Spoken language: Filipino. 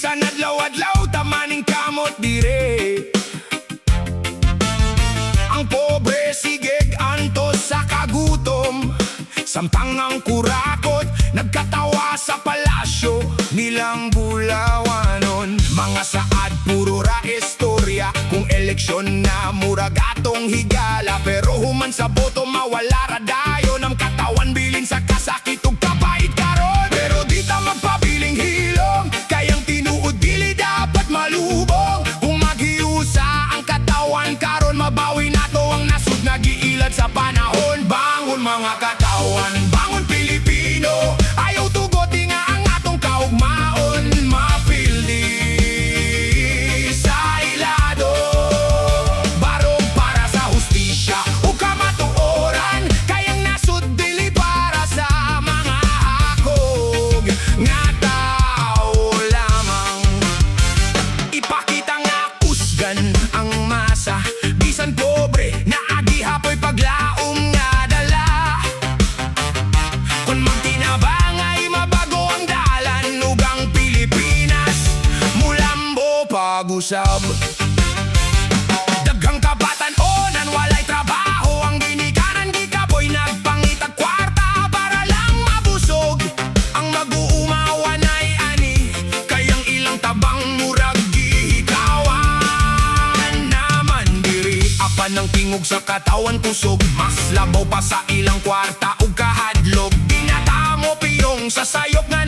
Bisan adlaw-adlaw tamaning kamot dire. Ang pobre sigig antos sa kagutom, samtang ang kurakot nagkatawa sa palasyo nilang bulawanon. Mga saad puro ra istorya, kung eleksyon na murag atong higala. Pero human sa boto mawala ra dayon ang katawan bilin sa kasakit ug kapait karon. Pero di ta magpabiling hilom, kayang tinuod dili dapat malubong. Kung maghiusa ang katawan karon, mabawi nato ang nasud nagiilad sa panahon. Bangon mga katawan, bangon Pilipino, ayaw tugoti nga ang atong kaugmaon. Mapildi sa ilado, barog para sa hustisya ug kamatuoran, kayang nasud dili para sa mga hakog nga tao lamang. Ipakita nga kusgan ang masa, bisan pobre na agi hapoy paglaom nga dala. Kung magtinabang ay mabago ang dalan, nugang Pilipinas mulambo pag-usab. Daghang kabatan-onan walay trabaho, ang ginikanan gikapoy nagpangitag kwarta para lang mabusog. Ang mag-uumawan ay ani, kayang ilang tabang murag gihikawan naman diri. Apan ng tingog sa katawan kusog, mas labaw pa sa ilang kwarta ug kahadlok. Dinatamo piyong sa sayop nga